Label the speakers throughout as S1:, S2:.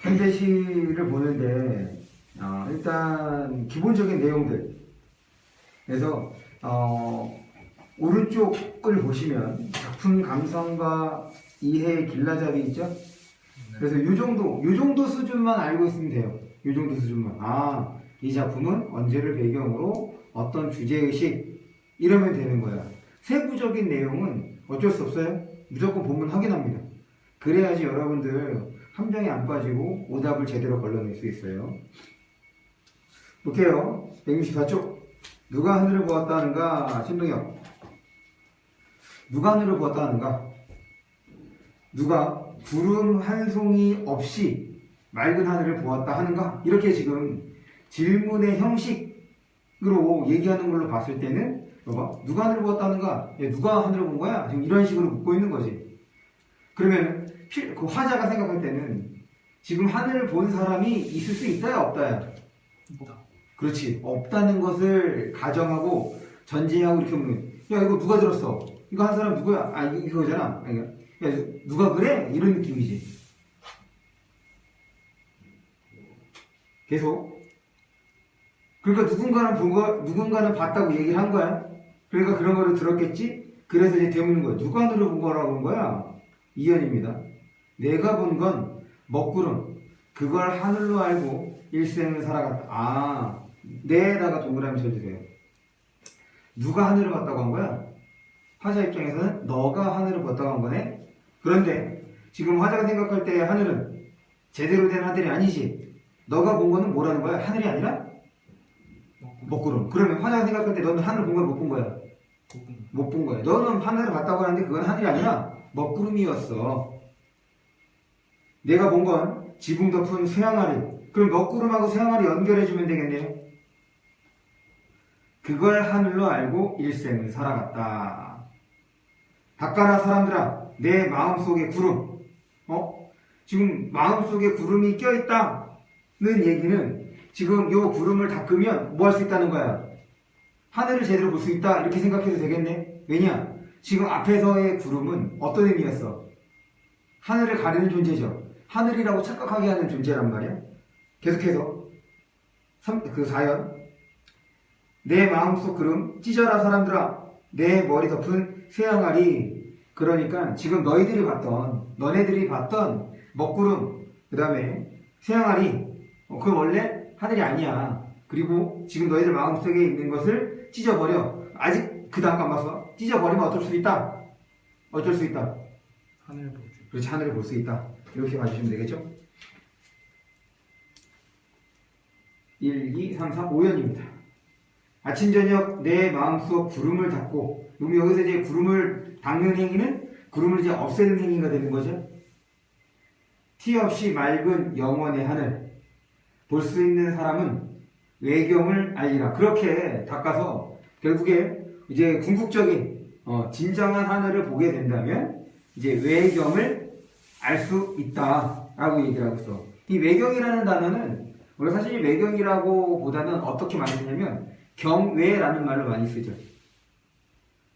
S1: 현대시를 보는데 일단 기본적인 내용들 그래서 오른쪽을 보시면 작품 감상과 이해의 길라잡이 있죠? 그래서 요 정도 수준만 알고 있으면 돼요. 요 정도 수준만. 이 작품은 언제를 배경으로 어떤 주제의식 이러면 되는 거야. 세부적인 내용은 어쩔 수 없어요. 무조건 본문 확인합니다. 그래야지 여러분들 함정에 안 빠지고 오답을 제대로 걸러낼 수 있어요. 볼게요. 164쪽. 누가 하늘을 보았다는가? 신동엽. 누가 하늘을 보았다는가? 누가 구름 한 송이 없이 맑은 하늘을 보았다 하는가? 이렇게 지금 질문의 형식으로 얘기하는 걸로 봤을 때는 봐봐. 누가 하늘을 보았다는가? 누가 하늘을 본 거야? 지금 이런 식으로 묻고 있는 거지. 그러면 그 화자가 생각할 때는 지금 하늘을 본 사람이 있을 수 있다야 없다야?
S2: 없다.
S1: 그렇지. 없다는 것을 가정하고 전제하고 이렇게 보면 야 이거 누가 들었어? 이거 한 사람 누구야? 이거잖아. 야 누가 그래? 이런 느낌이지. 계속. 그러니까 누군가는 봤다고 얘기를 한 거야. 그러니까 그런 거를 들었겠지? 그래서 이제 되묻는 거야. 누가 하늘을 본 거라고 한 거야? 이연입니다. 내가 본 건 먹구름. 그걸 하늘로 알고 일생을 살아갔다. 네에다가 동그라미 쳐주세요. 누가 하늘을 봤다고 한 거야? 화자 입장에서는 너가 하늘을 봤다고 한 거네? 그런데 지금 화자가 생각할 때 하늘은 제대로 된 하늘이 아니지. 너가 본 거는 뭐라는 거야? 하늘이 아니라? 먹구름. 그러면 화자가 생각할 때 너는 하늘을 본 거야? 못 본 거야? 못 본 거야. 너는 하늘을 봤다고 하는데 그건 하늘이 아니라 먹구름이었어. 내가 본 건 지붕 덮은 쇠항아리. 그럼 먹구름하고 쇠항아리 연결해주면 되겠네요. 그걸 하늘로 알고 일생을 살아갔다. 닦아라 사람들아 내 마음속에 구름. 지금 마음속에 구름이 껴있다는 얘기는 지금 요 구름을 닦으면 뭐 할 수 있다는 거야? 하늘을 제대로 볼 수 있다 이렇게 생각해도 되겠네. 왜냐? 지금 앞에서의 구름은 어떤 의미였어? 하늘을 가리는 존재죠. 하늘이라고 착각하게 하는 존재란 말이야. 계속해서 4연 내 마음속 구름 찢어라 사람들아 내 머리 덮은 쇠항아리. 그러니까 지금 너네들이 봤던 먹구름 그 다음에 쇠항아리 그 원래 하늘이 아니야. 그리고 지금 너희들 마음속에 있는 것을 찢어버려. 아직 그 다음 안 봤어? 찢어버리면 어쩔 수 있다. 어쩔 수 있다.
S2: 하늘을 볼 수.
S1: 그렇지, 하늘을 볼 수 있다. 이렇게 봐주시면 되겠죠? 1, 2, 3, 4, 5연입니다. 아침 저녁 내 마음속 구름을 닦고, 그럼 여기서 이제 구름을 닦는 행위는 구름을 이제 없애는 행위가 되는 거죠. 티 없이 맑은 영원의 하늘 볼 수 있는 사람은 외경을 알리라. 그렇게 닦아서 결국에 이제 궁극적인 진정한 하늘을 보게 된다면 이제 외경을 알 수 있다라고 얘기를 하고 있어. 이 외경이라는 단어는 우리 사실 외경이라고 보다는 어떻게 많이 쓰냐면 경외라는 말로 많이 쓰죠.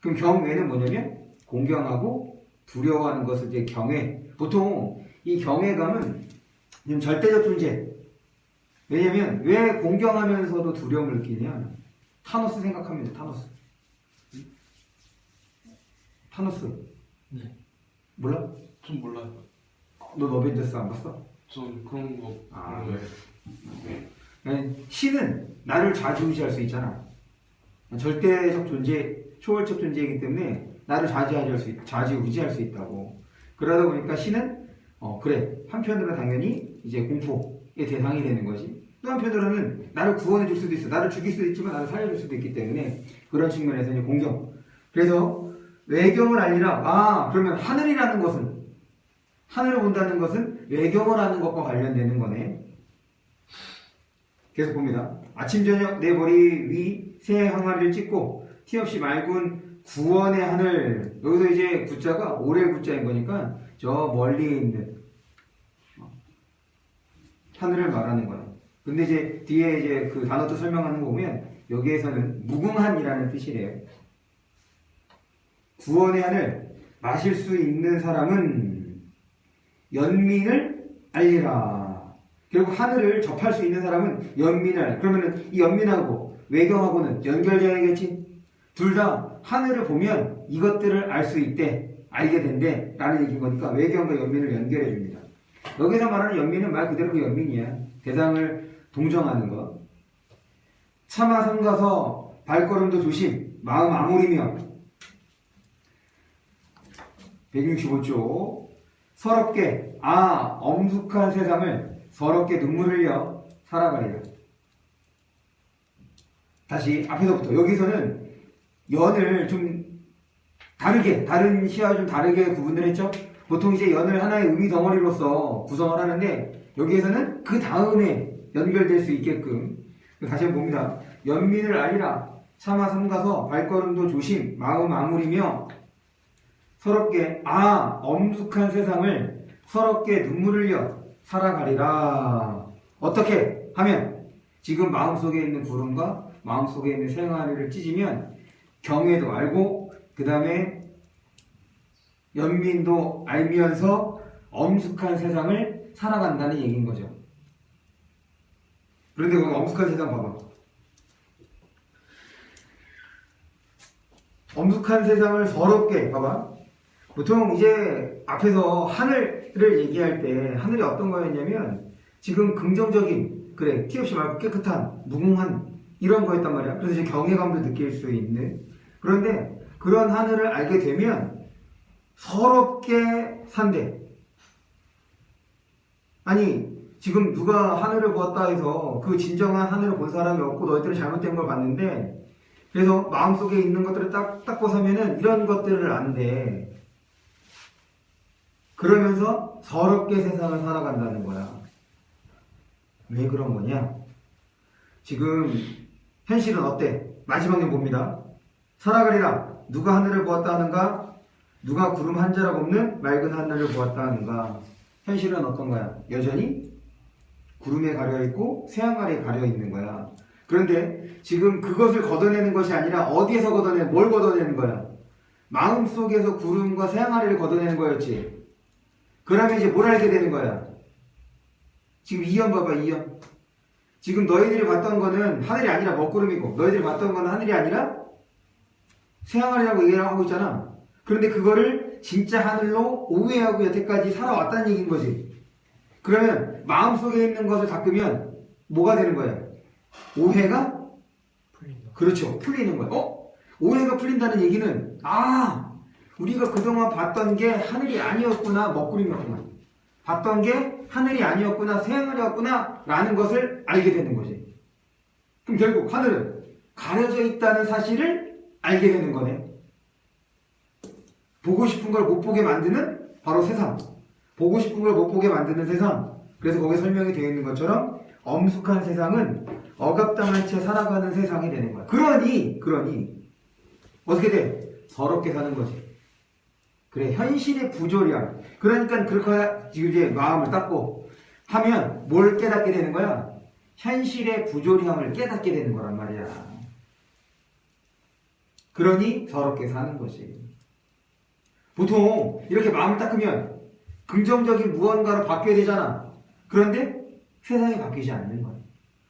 S1: 그럼 경외는 뭐냐면 공경하고 두려워하는 것을 이제 경외. 보통 이 경외감은 좀 절대적 존재. 왜냐면 왜 공경하면서도 두려움을 느끼냐? 타노스 생각하면 돼. 타노스.
S2: 네.
S1: 몰라?
S2: 좀 몰라요.
S1: 너 어벤져스 안 봤어?
S2: 전 그런 거.
S1: 네. 신은 나를 좌지우지할 수 있잖아. 절대적 존재, 초월적 존재이기 때문에 나를 좌지우지할 수 있다고. 그러다 보니까 신은 그래. 한편으로는 당연히 이제 공포의 대상이 되는 거지. 또 한편으로는 나를 구원해 줄 수도 있어. 나를 죽일 수도 있지만 나를 살려줄 수도 있기 때문에 그런 측면에서 이제 공경. 그래서 외경을 알리라. 그러면 하늘이라는 것은 하늘을 본다는 것은 외경을 하는 것과 관련되는 거네. 계속 봅니다. 아침 저녁 내 머리 위 새 항아리를 찢고 티 없이 맑은 구원의 하늘. 여기서 이제 구자가 오래 구자인 거니까 저 멀리 있는 하늘을 말하는 거예요. 근데 이제 뒤에 이제 그 단어도 설명하는 거 보면 여기에서는 무궁한이라는 뜻이래요. 구원의 하늘 마실 수 있는 사람은 연민을 알리라. 결국 하늘을 접할 수 있는 사람은 연민을, 그러면은 이 연민하고 외경하고는 연결되어야겠지. 둘 다 하늘을 보면 이것들을 알 수 있대, 알게 된대 라는 얘기인 거니까 외경과 연민을 연결해 줍니다. 여기서 말하는 연민은 말 그대로 그 연민이야. 대상을 동정하는 것. 차마 삼가서 발걸음도 조심, 마음 아무리며. 165조. 서럽게, 엄숙한 세상을 서럽게 눈물 흘려 살아가리라. 다시 앞에서부터. 여기서는 연을 좀 다르게, 다른 시와 좀 다르게 구분을 했죠. 보통 이제 연을 하나의 의미 덩어리로서 구성을 하는데 여기에서는 그 다음에 연결될 수 있게끔 다시 한번 봅니다. 연민을 알리라. 차마 삼가서 발걸음도 조심, 마음 아무리며 서럽게, 엄숙한 세상을 서럽게 눈물 흘려 살아가리라. 어떻게 하면 지금 마음속에 있는 구름과 마음속에 있는 생활을 찢으면 경외도 알고 그 다음에 연민도 알면서 엄숙한 세상을 살아간다는 얘기인 거죠. 그런데 거기 엄숙한 세상 봐봐. 엄숙한 세상을 서럽게 봐봐. 보통 이제 앞에서 하늘을 얘기할 때 하늘이 어떤 거였냐면 지금 긍정적인, 그래, 티 없이 맑고 깨끗한, 무궁한 이런 거였단 말이야. 그래서 이제 경외감도 느낄 수 있는. 그런데 그런 하늘을 알게 되면 서럽게 산대. 아니 지금 누가 하늘을 보았다 해서 그 진정한 하늘을 본 사람이 없고 너희들은 잘못된 걸 봤는데, 그래서 마음속에 있는 것들을 딱 닦고 사면은 이런 것들을 안대. 그러면서 서럽게 세상을 살아간다는 거야. 왜 그런 거냐? 지금 현실은 어때? 마지막 년 봅니다. 살아가리라. 누가 하늘을 보았다 하는가? 누가 구름 한 자락 없는 맑은 하늘을 보았다 하는가? 현실은 어떤 거야? 여전히 구름에 가려있고 새하늘 아래에 가려있는 거야. 그런데 지금 그것을 걷어내는 것이 아니라 어디에서 뭘 걷어내는 거야? 마음속에서 구름과 새하늘 아래를 걷어내는 거였지. 그러면 이제 뭘 알게 되는 거야? 지금 이연 봐봐, 이연. 지금 너희들이 봤던 거는 하늘이 아니라 먹구름이고, 너희들이 봤던 거는 하늘이 아니라 새하늘이라고 얘기를 하고 있잖아. 그런데 그거를 진짜 하늘로 오해하고 여태까지 살아왔다는 얘기인 거지. 그러면 마음속에 있는 것을 닦으면 뭐가 되는 거야? 오해가?
S2: 풀린다.
S1: 그렇죠. 풀리는 거야. 오해가 풀린다는 얘기는 우리가 그동안 봤던 게 하늘이 아니었구나, 먹구름이었구나. 봤던 게 하늘이 아니었구나, 새하늘이었구나 라는 것을 알게 되는 거지. 그럼 결국 하늘은 가려져 있다는 사실을 알게 되는 거네. 보고 싶은 걸 못 보게 만드는 바로 세상. 보고 싶은 걸 못 보게 만드는 세상. 그래서 거기에 설명이 되어 있는 것처럼 엄숙한 세상은 억압당한 채 살아가는 세상이 되는 거야. 그러니 어떻게 돼? 서럽게 사는 거지. 그래, 현실의 부조리함. 그러니까 그렇게 지금 이제 마음을 닦고 하면 뭘 깨닫게 되는 거야? 현실의 부조리함을 깨닫게 되는 거란 말이야. 그러니 서럽게 사는 거지. 보통 이렇게 마음을 닦으면 긍정적인 무언가로 바뀌어야 되잖아. 그런데 세상이 바뀌지 않는 거야.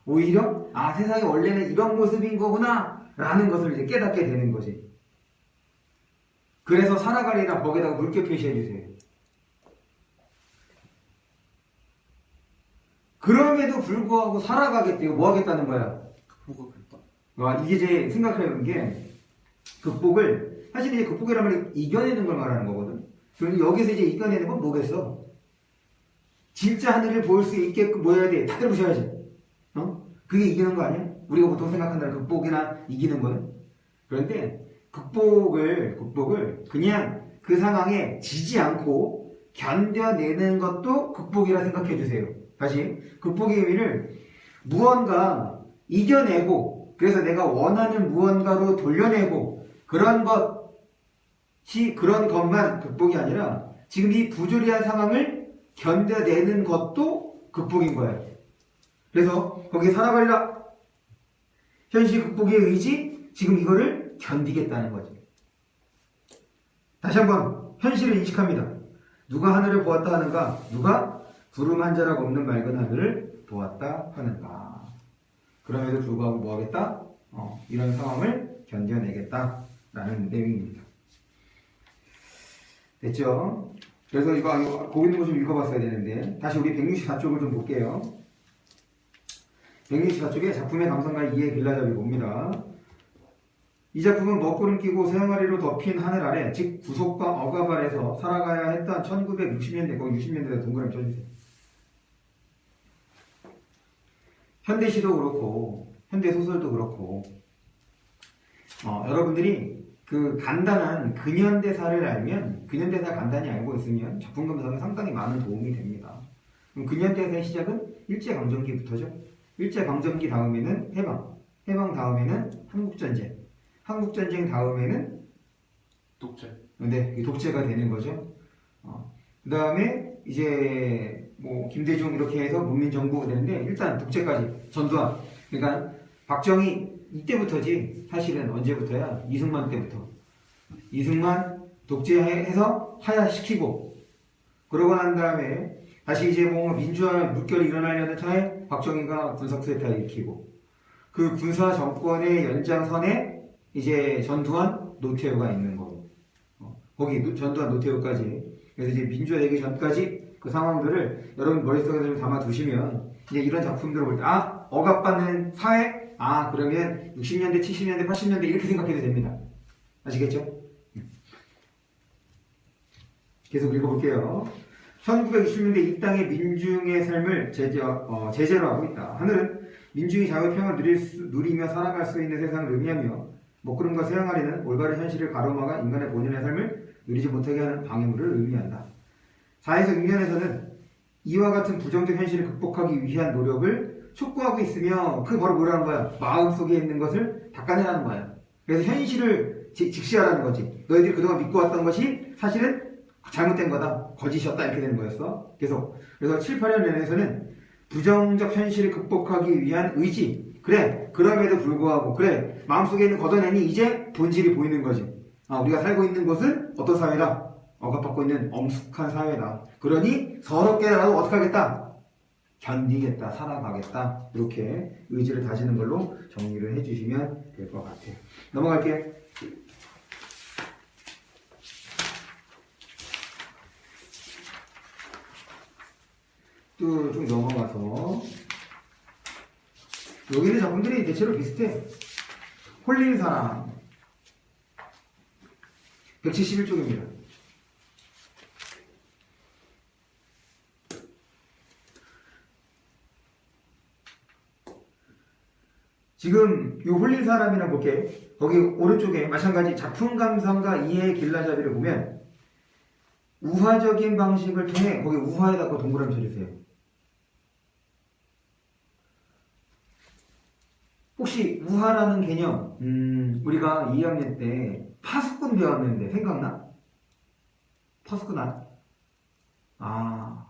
S1: 오히려 세상이 원래는 이런 모습인 거구나 라는 것을 이제 깨닫게 되는 거지. 그래서 살아가리라 거기다가 물결 표시해 주세요. 그럼에도 불구하고 살아가겠대요. 뭐 하겠다는 거야?
S2: 극복하겠다.
S1: 이게 이제 생각하는 게 극복을, 사실 이제 극복이라는 말이 이겨내는 걸 말하는 거거든. 그런데 여기서 이제 이겨내는 건 뭐겠어? 진짜 하늘을 볼 수 있게끔 뭐 해야 돼? 다들 보셔야지. 그게 이기는 거 아니야? 우리가 보통 생각한다는 극복이나 이기는 거는. 그런데 극복을 그냥 그 상황에 지지 않고 견뎌내는 것도 극복이라 생각해 주세요. 다시 극복의 의미를 무언가 이겨내고, 그래서 내가 원하는 무언가로 돌려내고, 그런 것만 극복이 아니라 지금 이 부조리한 상황을 견뎌내는 것도 극복인 거예요. 그래서 거기에 살아가리라. 현실 극복의 의지, 지금 이거를 견디겠다는 거지. 다시 한번 현실을 인식합니다. 누가 하늘을 보았다 하는가? 누가 구름 한 자락 없는 맑은 하늘을 보았다 하는가. 그럼에도 불구하고 뭐 하겠다? 이런 상황을 견뎌내겠다라는 내용입니다. 됐죠? 그래서 이거 거기 있는 거 좀 읽어봤어야 되는데 다시 우리 164쪽을 좀 볼게요. 164쪽에 작품의 감상과 이해의 길라잡이 봅니다. 이 작품은 먹구름 끼고 새항아리로 덮인 하늘 아래 즉 구속과 억압 아래서 살아가야 했던 1960년대 거기 60년대에 동그라미 쳐주세요. 현대시도 그렇고 현대소설도 그렇고 여러분들이 그 간단한 근현대사를 알면 근현대사 간단히 알고 있으면 작품 감상에 상당히 많은 도움이 됩니다. 그럼 근현대사의 시작은 일제강점기부터죠. 일제강점기 다음에는 해방 다음에는 한국전쟁, 한국전쟁 다음에는
S2: 독재.
S1: 네, 독재가 되는 거죠. 그 다음에 이제 뭐 김대중 이렇게 해서 문민정부가 되는데 일단 독재까지 전두환. 그러니까 박정희 이때부터지 사실은 언제부터야? 이승만 때부터. 이승만 독재해서 하야시키고 그러고 난 다음에 다시 이제 뭐 민주화 물결이 일어나려는 차에 박정희가 군사쿠데타 일으키고 그 군사 정권의 연장선에 이제 전두환, 노태우가 있는 거고 거기 전두환, 노태우까지 그래서 이제 민주화 되기 전까지 그 상황들을 여러분 머릿속에 좀 담아 두시면 이제 이런 작품들을 볼 때 억압받는 사회? 그러면 60년대, 70년대, 80년대 이렇게 생각해도 됩니다. 아시겠죠? 계속 읽어볼게요. 1960년대 이 땅의 민중의 삶을 제재로 하고 있다. 하늘은 민중이 자유평을 누리며 살아갈 수 있는 세상을 의미하며 먹구름과 새항아리는 올바른 현실을 가로막아 인간의 본연의 삶을 누리지 못하게 하는 방해물을 의미한다. 4에서 6년에서는 이와 같은 부정적 현실을 극복하기 위한 노력을 촉구하고 있으며 그 바로 뭐라는 거야? 마음속에 있는 것을 닦아내라는 거야. 그래서 현실을 직시하라는 거지. 너희들이 그동안 믿고 왔던 것이 사실은 잘못된 거다. 거짓이었다. 이렇게 되는 거였어. 그래서 7, 8년에서는 부정적 현실을 극복하기 위한 의지. 그래. 그럼에도 불구하고 그래. 마음속에 있는 걷어내니 이제 본질이 보이는 거지. 우리가 살고 있는 곳은 어떤 사회다? 억압받고 있는 엄숙한 사회다. 그러니 서럽게라도 어떻게 하겠다? 견디겠다, 살아가겠다. 이렇게 의지를 다지는 걸로 정리를 해주시면 될 것 같아요. 넘어갈게요. 또 좀 넘어가서 여기 있는 작품들이 대체로 비슷해. 홀린 사람 171쪽입니다. 지금 이 홀린 사람이나 볼게. 거기 오른쪽에 마찬가지 작품 감상과 이해의 길라잡이를 보면 우화적인 방식을 통해 거기 우화에다가 동그라미 쳐주세요. 혹시 우화라는 개념 우리가 2학년 때 파수꾼 배웠는데 생각나? 파수꾼 알아?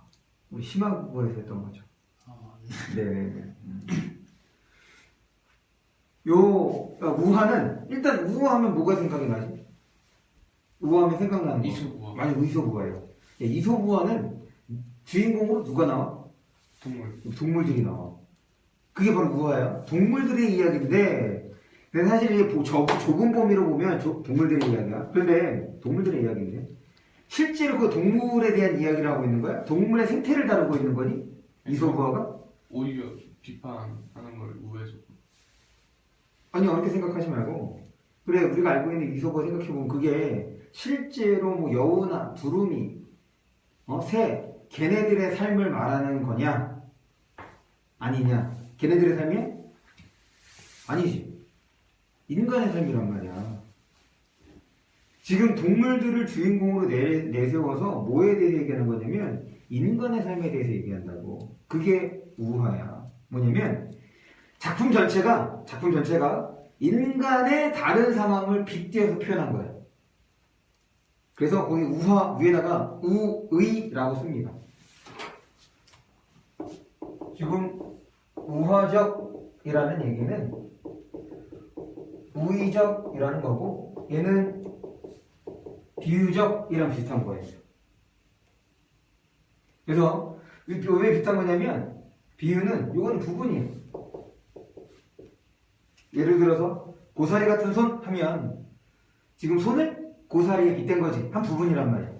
S1: 우리 심화국어에서 했던 거죠. 네네네. 우화는 일단 우화하면 뭐가 생각이 나지? 우화하면 생각나는 거.
S2: 이솝우화.
S1: 많이 이솝우화예요. 이솝우화는 주인공으로 누가 나와? 동물들이 나와. 그게 바로 우화야. 동물들의 이야기인데 사실 이게 좁은 범위로 보면 동물들의 이야기야. 그런데 동물들의 이야기인데 실제로 그 동물에 대한 이야기를 하고 있는 거야? 동물의 생태를 다루고 있는 거니? 이솝우화가?
S2: 오히려 비판하는 걸 우회해서.
S1: 아니 그렇게 생각하지 말고 그래 우리가 알고 있는 이솝우화 생각해보면 그게 실제로 뭐 여우나 두루미 새 걔네들의 삶을 말하는 거냐 아니냐 걔네들의 삶이 아니지 인간의 삶이란 말이야. 지금 동물들을 주인공으로 내세워서 뭐에 대해서 얘기하는 거냐면 인간의 삶에 대해서 얘기한다고. 그게 우화야. 뭐냐면 작품 전체가 인간의 다른 상황을 빗대어서 표현한 거야. 그래서 거기 우화 위에다가 우의라고 씁니다. 지금 우화적이라는 얘기는 우의적이라는 거고 얘는 비유적이랑 비슷한 거예요. 그래서 왜 비슷한 거냐면 비유는 요건 부분이에요. 예를 들어서 고사리 같은 손 하면 지금 손을 고사리에 빗댄 거지. 한 부분이란 말이야.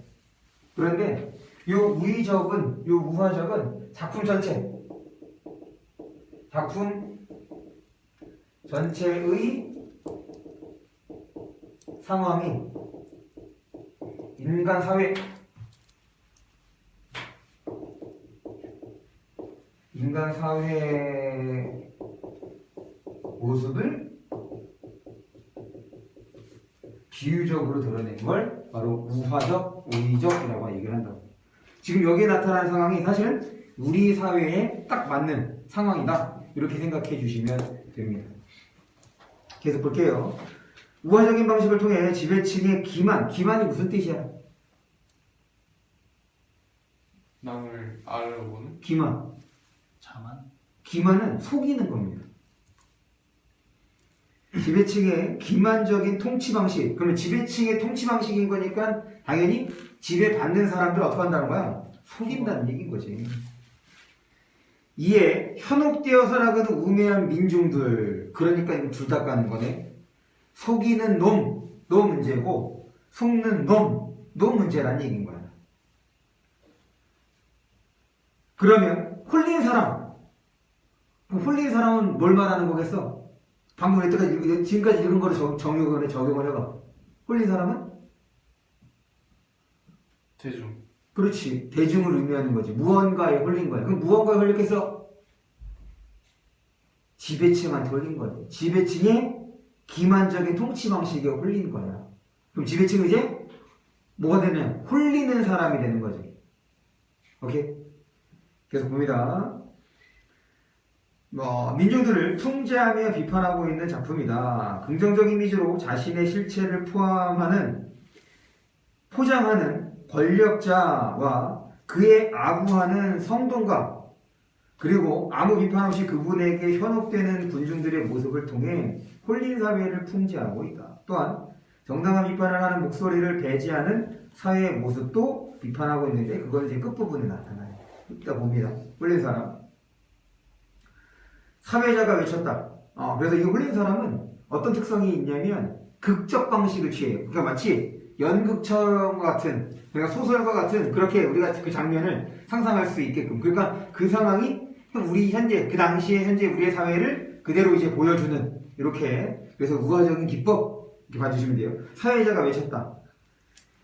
S1: 그런데 요 우의적은 요 우화적은 작품 전체의 상황이 인간 사회 모습을 비유적으로 드러낸 걸 바로 우화적, 우의적이라고 얘기를 한다고. 지금 여기에 나타난 상황이 사실은 우리 사회에 딱 맞는 상황이다. 이렇게 생각해 주시면 됩니다. 계속 볼게요. 우화적인 방식을 통해 지배층의 기만이 무슨 뜻이야?
S2: 남을 알아보는
S3: 자만?
S1: 기만은 속이는 겁니다. 지배층의 기만적인 통치 방식. 그러면 지배층의 통치 방식인 거니까 당연히 지배받는 사람들을 어떻게 한다는 거야? 속인다는 얘기인 거지. 이에 현혹되어 살아가는 우매한 민중들. 그러니까 이거 둘 다 까는 거네. 속이는 놈, 너 문제고 속는 놈, 너 문제란 얘기인 거야. 그러면 홀린 사람. 홀린 사람은 뭘 말하는 거겠어? 방금 여태까지 지금까지 읽은 거를 적용을 해봐. 홀린 사람은?
S2: 대중.
S1: 그렇지. 대중을 의미하는 거지. 무언가에 홀린 거야. 그럼 무언가에 홀렸겠어? 지배층한테 홀린 거야. 지배층의 기만적인 통치 방식에 홀린 거야. 그럼 지배층은 이제 뭐가 되냐? 홀리는 사람이 되는 거지. 오케이? 계속 봅니다. 민중들을 통제하며 비판하고 있는 작품이다. 긍정적 이미지로 자신의 실체를 포장하는 권력자와 그에 아부하는 성동가, 그리고 아무 비판 없이 그분에게 현혹되는 군중들의 모습을 통해 홀린 사회를 풍자하고 있다. 또한 정당한 비판을 하는 목소리를 배제하는 사회의 모습도 비판하고 있는데 그건 이제 끝부분에 나타나요. 이따 봅니다. 홀린 사람. 사회자가 외쳤다. 그래서 이 홀린 사람은 어떤 특성이 있냐면 극적 방식을 취해요. 그러니까 마치 연극처럼 같은, 그러니까 소설과 같은 그렇게 우리가 그 장면을 상상할 수 있게끔. 그러니까 그 상황이 우리 현재, 그 당시에 현재 우리의 사회를 그대로 이제 보여주는, 이렇게. 그래서 우화적인 기법, 이렇게 봐주시면 돼요. 사회자가 외쳤다.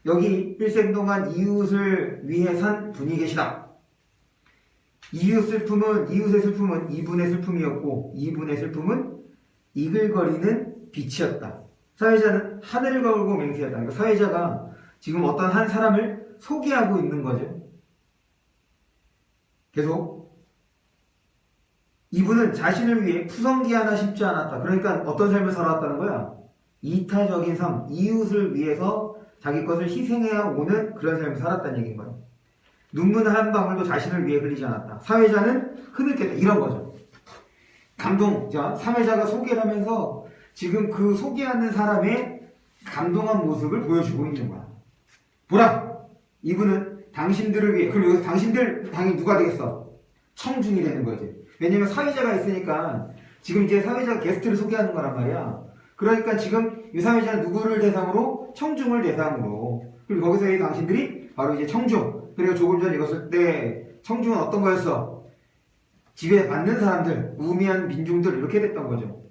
S1: 여기 일생 동안 이웃을 위해 산 분이 계시다. 이웃의 슬픔은 이분의 슬픔이었고, 이분의 슬픔은 이글거리는 빛이었다. 사회자는 하늘을 걸고 맹세했다. 그러니까 사회자가 지금 어떤 한 사람을 소개하고 있는 거죠. 계속. 이분은 자신을 위해 푸성기 하나 심지 않았다. 그러니까 어떤 삶을 살아왔다는 거야? 이타적인 삶, 이웃을 위해서 자기 것을 희생해야 오는 그런 삶을 살았다는 얘기인 거야. 눈물 한 방울도 자신을 위해 흘리지 않았다. 사회자는 흐느꼈다. 이런 거죠. 사회자가 소개를 하면서 지금 그 소개하는 사람의 감동한 모습을 보여주고 있는 거야. 보라! 이분은 당신들을 위해, 그럼 여기서 당신들, 당연히 누가 되겠어? 청중이 되는 거지. 왜냐면 사회자가 있으니까 지금 이제 사회자가 게스트를 소개하는 거란 말이야. 그러니까 지금 이 사회자는 누구를 대상으로? 청중을 대상으로. 그리고 거기서 이 당신들이 바로 이제 청중. 그리고 조금 전에 읽었을 때 청중은 어떤 거였어? 지배받는 사람들, 우매한 민중들, 이렇게 됐던 거죠.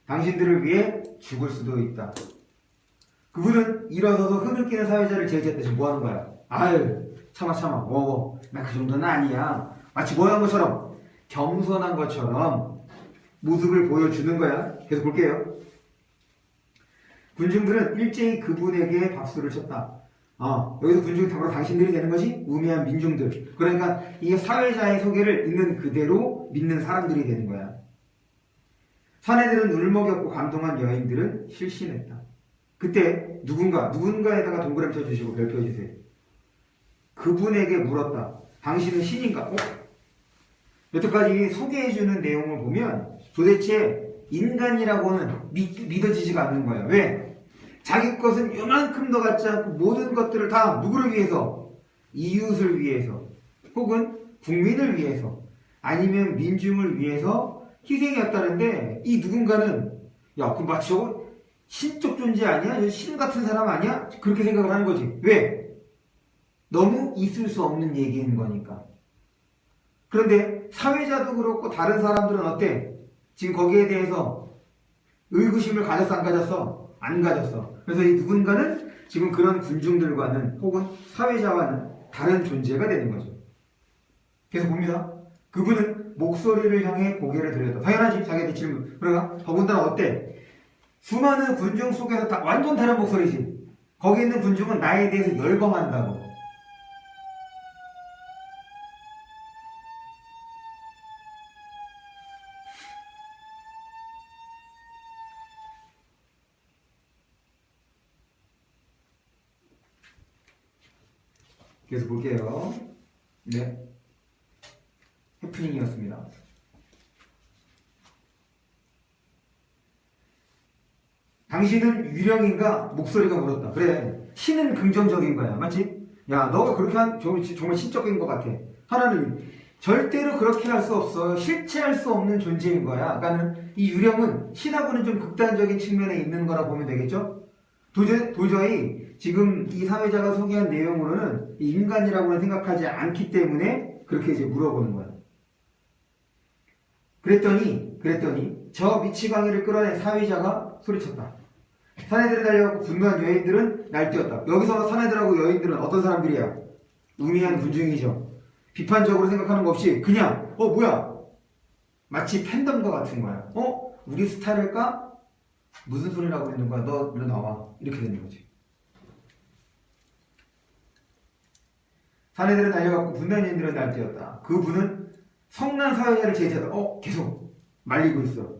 S1: 당신들을 위해 죽을 수도 있다. 그분은 일어서서 흐느끼는 사회자를 제지했다. 지금 뭐 하는 거야? 아유, 참아. 나 그 정도는 아니야. 마치 뭐 하는 것처럼, 겸손한 것처럼 모습을 보여주는 거야. 계속 볼게요. 군중들은 일제히 그분에게 박수를 쳤다. 여기서 군중이 바로 당신들이 되는 것이 우매한 민중들. 그러니까 이게 사회자의 소개를 있는 그대로 믿는 사람들이 되는 거야. 사내들은 눈을 먹였고 감동한 여인들은 실신했다. 그때 누군가에다가 동그라미 쳐주시고 별표 주세요. 그분에게 물었다. 당신은 신인가? 여태까지 소개해주는 내용을 보면 도대체 인간이라고는 믿어지지가 않는 거야. 왜? 자기 것은 요만큼도 갖지 않고 모든 것들을 다 누구를 위해서? 이웃을 위해서. 혹은 국민을 위해서 아니면 민중을 위해서 희생이었다는데 이 누군가는 야, 그 마치 저거 신적 존재 아니야? 신 같은 사람 아니야? 그렇게 생각을 하는 거지. 왜? 너무 있을 수 없는 얘기인 거니까. 그런데 사회자도 그렇고 다른 사람들은 어때? 지금 거기에 대해서 의구심을 가졌어, 안 가졌어? 안 가졌어. 그래서 이 누군가는 지금 그런 군중들과는 혹은 사회자와는 다른 존재가 되는 거죠. 계속 봅니다. 그분은 목소리를 향해 고개를 들였다. 당연하지, 자기한테 질문. 그러나 더군다나 어때? 수많은 군중 속에서 완전 다른 목소리지. 거기 있는 군중은 나에 대해서 열광한다고. 계속 볼게요. 네. 해프닝이었습니다. 당신은 유령인가? 목소리가 물었다. 그래. 신은 긍정적인 거야. 맞지? 야, 너가 그렇게 정말 신적인 것 같아. 하나는 절대로 그렇게 할 수 없어. 실체할 수 없는 존재인 거야. 그러니까는 이 유령은 신하고는 좀 극단적인 측면에 있는 거라 보면 되겠죠? 도저히 지금 이 사회자가 소개한 내용으로는 인간이라고는 생각하지 않기 때문에 그렇게 이제 물어보는 거야. 그랬더니 저 미치광이를 끌어낸 사회자가 소리쳤다. 사내들이 달려가고 분노한 여인들은 날뛰었다. 여기서 사내들하고 여인들은 어떤 사람들이야? 우미한 군중이죠. 비판적으로 생각하는 거 없이 그냥 뭐야? 마치 팬덤과 같은 거야. 우리 스타일일까? 무슨 소리라고 있는 거야? 너 일로 나와. 이렇게 되는 거지. 사내들은 달려갔고 분노한 여인들은 날뛰었다. 그분은 성난 사회자를 제지하다. 계속 말리고 있어.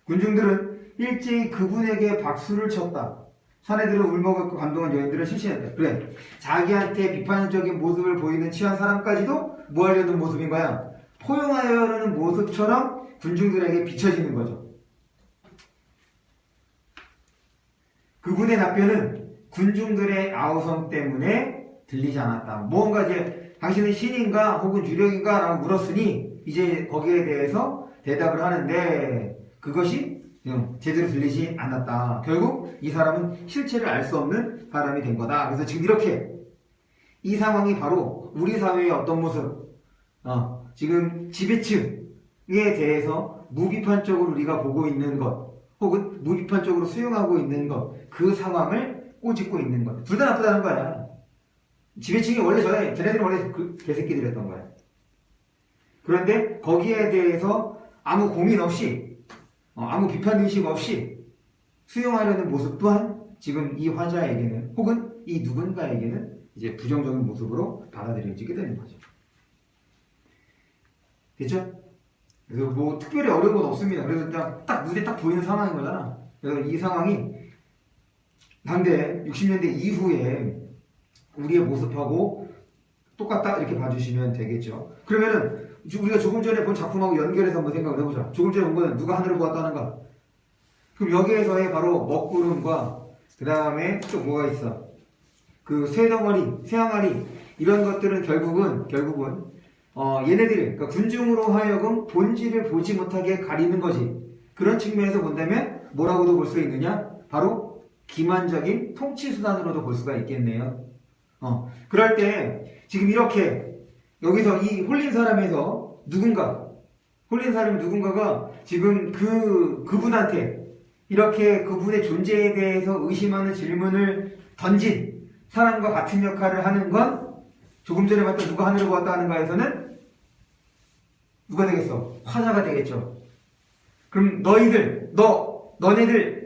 S1: 군중들은 일제히 그분에게 박수를 쳤다. 사내들은 울먹였고 감동한 여인들은 실신했다. 그래, 자기한테 비판적인 모습을 보이는 취한 사람까지도 뭐 하려는 모습인 거야? 포용하려는 모습처럼 군중들에게 비춰지는 거죠. 그분의 답변은 군중들의 아우성 때문에 들리지 않았다. 뭔가 이제 당신은 신인가 혹은 유령인가 라고 물었으니 이제 거기에 대해서 대답을 하는데 그것이 제대로 들리지 않았다. 결국 이 사람은 실체를 알 수 없는 사람이 된 거다. 그래서 지금 이렇게 이 상황이 바로 우리 사회의 어떤 모습, 지금 지배층에 대해서 무비판적으로 우리가 보고 있는 것 혹은 무비판적으로 수용하고 있는 것, 그 상황을 꼬집고 있는 것. 둘 다 나쁘다는 거야. 지배층이 원래 쟤네들이 원래 그 개새끼들이었던 거야. 그런데 거기에 대해서 아무 고민 없이 아무 비판 의식 없이 수용하려는 모습 또한 지금 이 화자에게는 혹은 이 누군가에게는 이제 부정적인 모습으로 받아들여지게 되는 거죠. 됐죠? 그래서 뭐 특별히 어려운 건 없습니다. 그래서 그냥 딱 눈에 딱 보이는 상황인 거잖아. 그래서 이 상황이 한데 60년대 이후에 우리의 모습하고 똑같다 이렇게 봐주시면 되겠죠. 그러면은 우리가 조금 전에 본 작품하고 연결해서 한번 생각을 해보자. 조금 전에 본 거는 누가 하늘을 보았다는가? 그럼 여기에서의 바로 먹구름과 그 다음에 또 뭐가 있어? 그 쇠덩어리, 쇠항아리 이런 것들은 결국은 얘네들이 그러니까 군중으로 하여금 본질을 보지 못하게 가리는 거지. 그런 측면에서 본다면 뭐라고도 볼 수 있느냐? 바로 기만적인 통치 수단으로도 볼 수가 있겠네요. 그럴 때 지금 이렇게 여기서 이 홀린 사람에서 홀린 사람이 누군가가 지금 그분한테 이렇게 그분의 존재에 대해서 의심하는 질문을 던진 사람과 같은 역할을 하는 건 조금 전에 봤던 누가 하늘을 보았다 하는가에서는 누가 되겠어? 화자가 되겠죠. 그럼 너네들,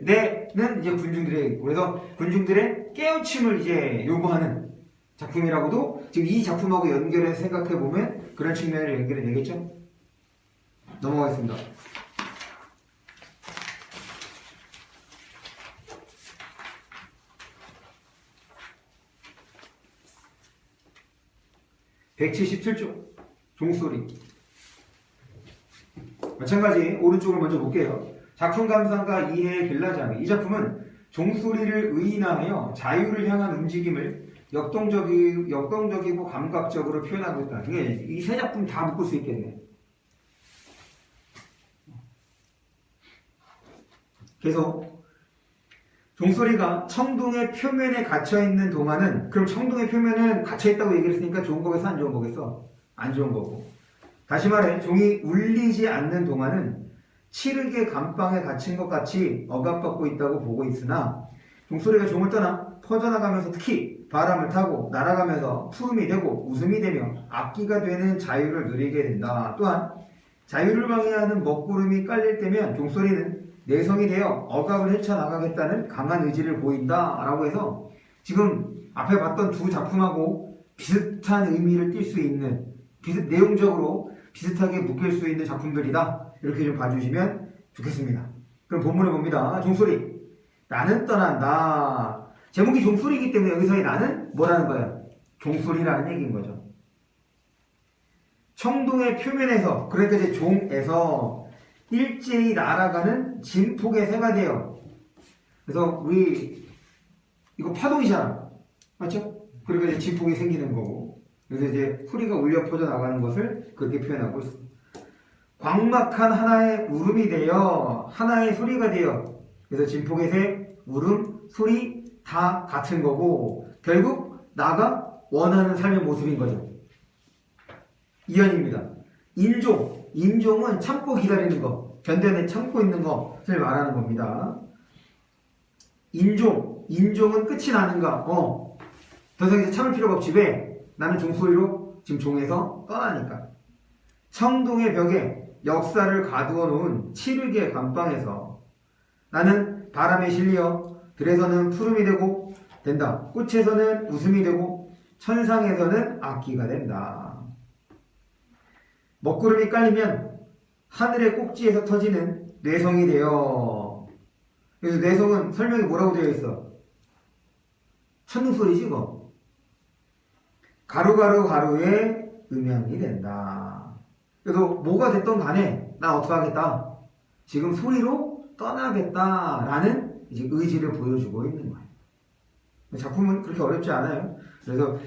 S1: 내는 이제 군중들의, 그래서 군중들의 깨우침을 이제 요구하는 작품이라고도 지금 이 작품하고 연결해서 생각해보면 그런 측면을 연결이 되겠죠? 넘어가겠습니다. (177조) 종소리. 마찬가지 오른쪽을 먼저 볼게요. 작품 감상가 이해의 길라자미. 이 작품은 종소리를 의인화하여 자유를 향한 움직임을 역동적이고 감각적으로 표현하고 있다. 이 세 작품 다 묶을 수 있겠네. 계속 종소리가 청동의 표면에 갇혀있는 동안은, 그럼 청동의 표면은 갇혀있다고 얘기를 했으니까 좋은 거겠어, 안 좋은 거겠어? 안 좋은 거고. 다시 말해 종이 울리지 않는 동안은 칠흑의 감방에 갇힌 것 같이 억압받고 있다고 보고 있으나, 종소리가 종을 떠나 퍼져나가면서 특히 바람을 타고 날아가면서 푸름이 되고 웃음이 되며 악기가 되는 자유를 누리게 된다. 또한 자유를 방해하는 먹구름이 깔릴 때면 종소리는 내성이 되어 억압을 헤쳐나가겠다는 강한 의지를 보인다 라고 해서, 지금 앞에 봤던 두 작품하고 비슷한 의미를 띌 수 있는, 내용적으로 비슷하게 묶일 수 있는 작품들이다, 이렇게 좀 봐주시면 좋겠습니다. 그럼 본문을 봅니다. 종소리. 나는 떠난다. 제목이 종소리이기 때문에 여기서의 나는 뭐라는 거야? 종소리라는 얘기인 거죠. 청동의 표면에서, 그러니까 이제 종에서 일제히 날아가는 진폭의 새가 되어, 그래서 우리 이거 파동이잖아, 맞죠? 그러니까 이제 진폭이 생기는 거고, 그래서 이제 소리가 울려 퍼져 나가는 것을 그렇게 표현하고 있습니다. 광막한 하나의 울음이 되어 하나의 소리가 되어, 그래서 진폭의 새, 울음, 소리 다 같은 거고 결국 나가 원하는 삶의 모습인 거죠. 이연입니다. 인종은 참고 기다리는 거, 견뎌내 참고 있는 것을 말하는 겁니다. 인종은 끝이 나는가? 더 이상 이제 참을 필요가 없지. 왜? 나는 종소리로 지금 종에서 떠나니까. 청동의 벽에 역사를 가두어 놓은 칠흑의 감방에서 나는 바람에 실려 들에서는 푸름이 되고 된다. 꽃에서는 웃음이 되고 천상에서는 악기가 된다. 먹구름이 깔리면 하늘의 꼭지에서 터지는 뇌성이 되어, 그래서 뇌성은 설명이 뭐라고 되어 있어? 천둥소리지 뭐. 가루의 음향이 된다. 그래서 뭐가 됐던 간에 나 어떡하겠다, 지금 소리로 떠나겠다라는 이제 의지를 보여주고 있는 거예요. 작품은 그렇게 어렵지 않아요. 그래서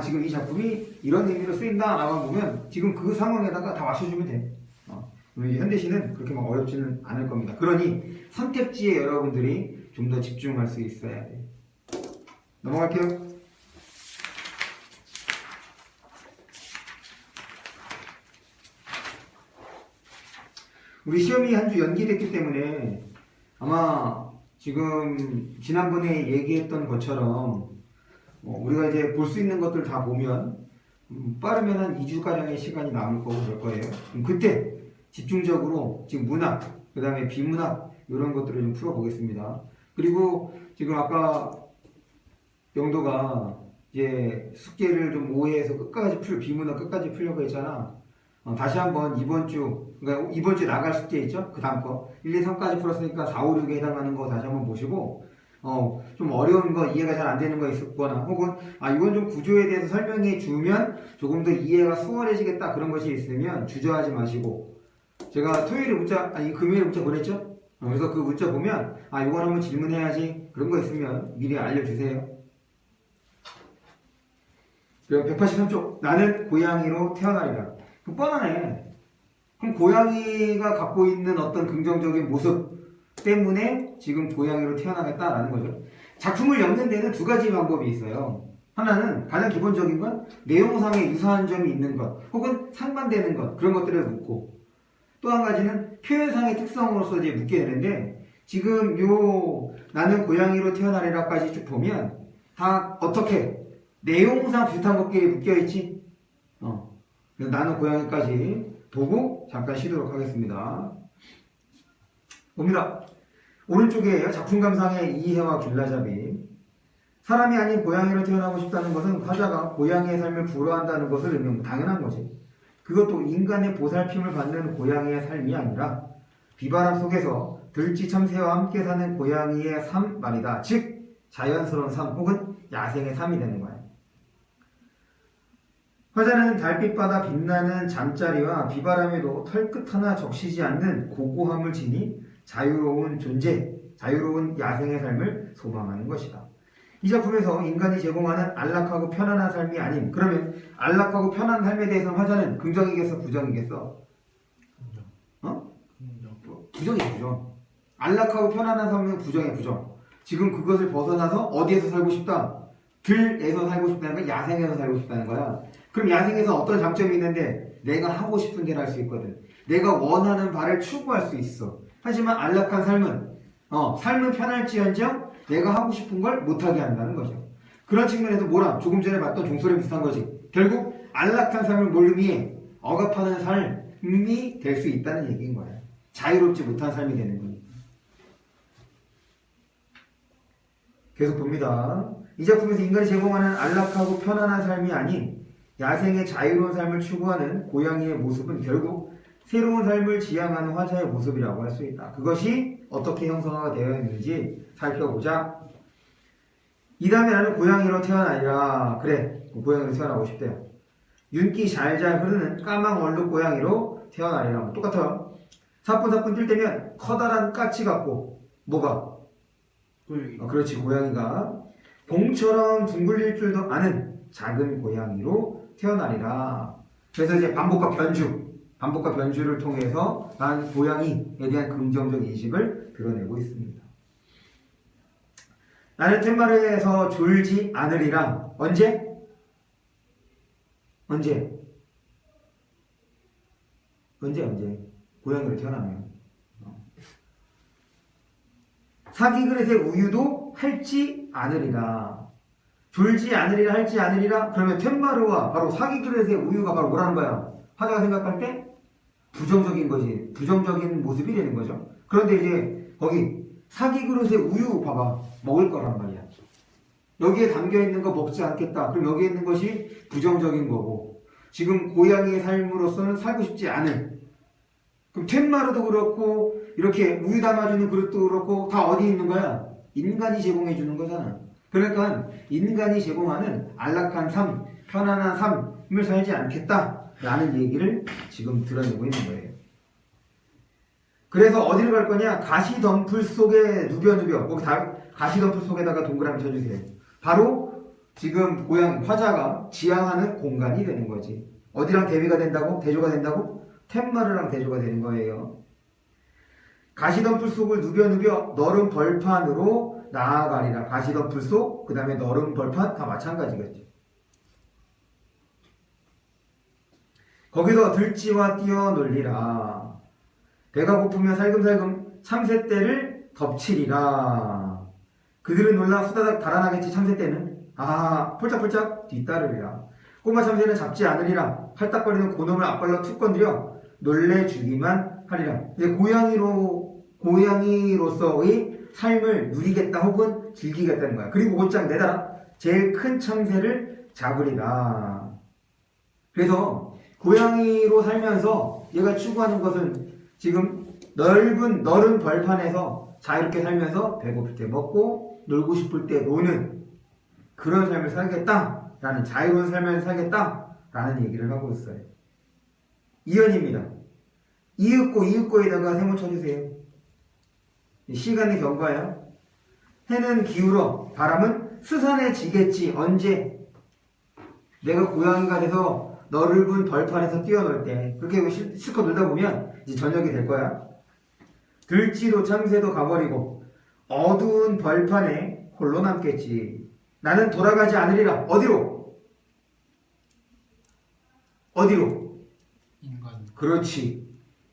S1: 지금 이 작품이 이런 의미로 쓰인다 라고 보면 지금 그 상황에다가 다 맞춰주면 돼. 우리 현대시는 그렇게 막 어렵지는 않을 겁니다. 그러니 선택지에 여러분들이 좀 더 집중할 수 있어야 돼. 넘어갈게요. 우리 시험이 한 주 연기됐기 때문에 아마 지금 지난번에 얘기했던 것처럼 우리가 이제 볼 수 있는 것들 다 보면 빠르면 한 2주가량의 시간이 남을 거고 그럴 거예요. 그때 집중적으로 지금 문학, 그 다음에 비문학 이런 것들을 좀 풀어보겠습니다. 그리고 지금 아까 영도가 이제 숙제를 좀 오해해서 비문학 끝까지 풀려고 했잖아. 다시 한번 이번 주 나갈 숙제 있죠? 그 다음 거 1, 2, 3까지 풀었으니까 4, 5, 6에 해당하는 거 다시 한번 보시고 좀 어려운 거, 이해가 잘 안 되는 거 있었거나 혹은 이건 좀 구조에 대해서 설명해 주면 조금 더 이해가 수월해지겠다, 그런 것이 있으면 주저하지 마시고, 제가 금요일에 문자 보냈죠? 그래서 그 문자 보면 이건 한번 질문해야지, 그런 거 있으면 미리 알려주세요. 그리고 183쪽 나는 고양이로 태어나리라. 뻔하네. 그럼 고양이가 갖고 있는 어떤 긍정적인 모습 때문에 지금 고양이로 태어나겠다라는 거죠. 작품을 엮는 데는 두 가지 방법이 있어요. 하나는 가장 기본적인 건 내용상에 유사한 점이 있는 것 혹은 상반되는 것, 그런 것들을 묻고, 또 한 가지는 표현상의 특성으로서 이제 묻게 되는데, 지금 요 나는 고양이로 태어나리라까지 쭉 보면 다 어떻게 내용상 비슷한 것끼리 묶여있지? 그래서 나는 고양이까지 보고 잠깐 쉬도록 하겠습니다. 봅니다. 오른쪽에 작품 감상의 이해와 길라잡이. 사람이 아닌 고양이로 태어나고 싶다는 것은 화자가 고양이의 삶을 불허한다는 것을 의미하면 당연한 거지. 그것도 인간의 보살핌을 받는 고양이의 삶이 아니라 비바람 속에서 들쥐 참새와 함께 사는 고양이의 삶 말이다. 즉 자연스러운 삶 혹은 야생의 삶이 되는 거야. 화자는 달빛바다 빛나는 잠자리와 비바람에도 털끝 하나 적시지 않는 고고함을 지니 자유로운 존재, 자유로운 야생의 삶을 소망하는 것이다. 이 작품에서 인간이 제공하는 안락하고 편안한 삶이 아닌, 그러면 안락하고 편안한 삶에 대해서 화자는 긍정이겠어, 부정이겠어?
S3: 긍정.
S1: 어?
S3: 긍정.
S1: 부정이야, 부정. 안락하고 편안한 삶은 부정이야, 부정. 지금 그것을 벗어나서 어디에서 살고 싶다? 들에서 살고 싶다는 거야? 야생에서 살고 싶다는 거야? 그럼 야생에서 어떤 장점이 있는데 내가 하고 싶은 데를 할 수 있거든. 내가 원하는 바를 추구할 수 있어. 하지만 안락한 삶은 삶은 편할지언정 내가 하고 싶은 걸 못하게 한다는 거죠. 그런 측면에서 뭐라? 조금 전에 봤던 종소리 비슷한 거지. 결국 안락한 삶을 뭘 의미해? 억압하는 삶이 될 수 있다는 얘기인 거야. 자유롭지 못한 삶이 되는 거니. 계속 봅니다. 이 작품에서 인간이 제공하는 안락하고 편안한 삶이 아닌 야생의 자유로운 삶을 추구하는 고양이의 모습은 결국 새로운 삶을 지향하는 화자의 모습이라고 할 수 있다. 그것이 어떻게 형성화가 되어 있는지 살펴보자. 이 다음에 나는 고양이로 태어나리라. 그래, 고양이로 태어나고 싶대요. 윤기 잘잘 흐르는 까망 얼룩 고양이로 태어나리라. 똑같아요. 사뿐사뿐 뛸 때면 커다란 까치 같고 뭐가?
S2: 고양이.
S1: 그렇지, 고양이가 봉처럼 둥글릴 줄도 아는 작은 고양이로 태어나리라. 그래서 이제 반복과 변주를 통해서 난 고양이에 대한 긍정적 인식을 드러내고 있습니다. 나는 텐마르에서 졸지 않으리라. 언제? 고양이로 태어나면. 사기 그릇의 우유도 할지 않으리라. 졸지 않으리라, 할지 않으리라. 그러면 텐마르와 바로 사기 그릇의 우유가 바로 뭐라는 거야? 화자가 생각할 때 부정적인 거지. 부정적인 모습이 되는 거죠. 그런데 이제 거기 사기 그릇의 우유 봐봐. 먹을 거란 말이야. 여기에 담겨있는 거 먹지 않겠다. 그럼 여기에 있는 것이 부정적인 거고, 지금 고양이의 삶으로서는 살고 싶지 않은. 그럼 텐마르도 그렇고 이렇게 우유 담아주는 그릇도 그렇고 다 어디 있는 거야? 인간이 제공해 주는 거잖아. 그러니까 인간이 제공하는 안락한 삶, 편안한 삶을 살지 않겠다라는 얘기를 지금 드러내고 있는 거예요. 그래서 어디를 갈 거냐? 가시덤불 속에 누벼. 거기 가시덤불 속에다가 동그라미 쳐주세요. 바로 지금 고양이 화자가 지향하는 공간이 되는 거지. 어디랑 대비가 된다고? 대조가 된다고? 텐마르랑 대조가 되는 거예요. 가시덤불 속을 누벼 너른 벌판으로 나아가리라. 가시덤불 속, 그 다음에 너른 벌판 다 마찬가지겠죠. 거기서 들쥐와 뛰어놀리라. 배가 고프면 살금살금 참새떼를 덮치리라. 그들은 놀라 후다닥 달아나겠지. 참새떼는 폴짝폴짝 뒤따르리라. 꼬마 참새는 잡지 않으리라. 팔딱거리는 고놈을 앞발로 툭 건드려 놀래주기만 하리라. 이제 고양이로서의 삶을 누리겠다 혹은 즐기겠다는 거야. 그리고 곧장 내다라. 제일 큰 참새를 잡으리라. 그래서 고양이로 살면서 얘가 추구하는 것은 지금 너른 벌판에서 자유롭게 살면서 배고플 때 먹고 놀고 싶을 때 노는 그런 삶을 살겠다라는, 자유로운 삶을 살겠다라는 얘기를 하고 있어요. 이연입니다. 이윽고에다가 세모 쳐주세요. 시간의 경과야. 해는 기울어 바람은 스산해지겠지. 언제? 내가 고양이가 돼서 넓은 벌판에서 뛰어놀 때, 그렇게 실컷 놀다 보면 이제 저녁이 될 거야. 들쥐도 참새도 가버리고 어두운 벌판에 홀로 남겠지. 나는 돌아가지 않으리라. 어디로?
S3: 인간.
S1: 그렇지.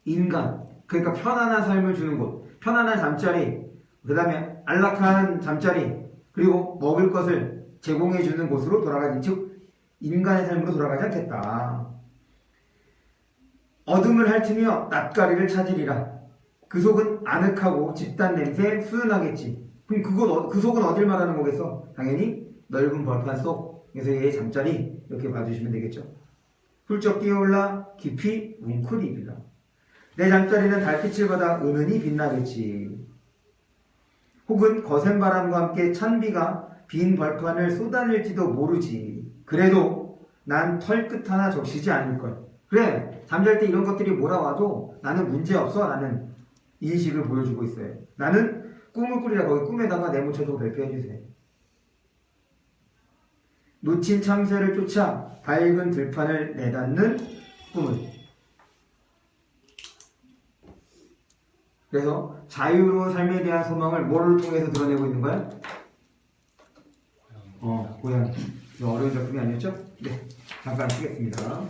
S1: 인간. 그러니까 편안한 삶을 주는 곳, 편안한 잠자리, 그 다음에 안락한 잠자리, 그리고 먹을 것을 제공해주는 곳으로 돌아가지, 즉 인간의 삶으로 돌아가지 않겠다. 어둠을 핥으며 낯가리를 찾으리라. 그 속은 아늑하고 집단 냄새 수윤하겠지. 그럼 그 속은 어딜 말하는 거겠어? 당연히 넓은 벌판 속에서 얘의 잠자리, 이렇게 봐주시면 되겠죠. 훌쩍 뛰어올라 깊이 웅크리리라. 내 잠자리는 달빛을 받아 은은히 빛나겠지. 혹은 거센 바람과 함께 찬 비가 빈 벌판을 쏟아낼지도 모르지. 그래도 난 털끝 하나 적시지 않을걸. 그래, 잠잘 때 이런 것들이 몰아와도 나는 문제없어. 라는 인식을 보여주고 있어요. 나는 꿈을 꾸리라. 거기 꿈에다가 네모쳐두고 발표해주세요. 놓친 참새를 쫓아 밝은 들판을 내닫는 꿈을. 그래서 자유로운 삶에 대한 소망을 뭐를 통해서 드러내고 있는 거야? 고양이. 어려운 작품이 아니었죠? 네, 잠깐 쉬겠습니다.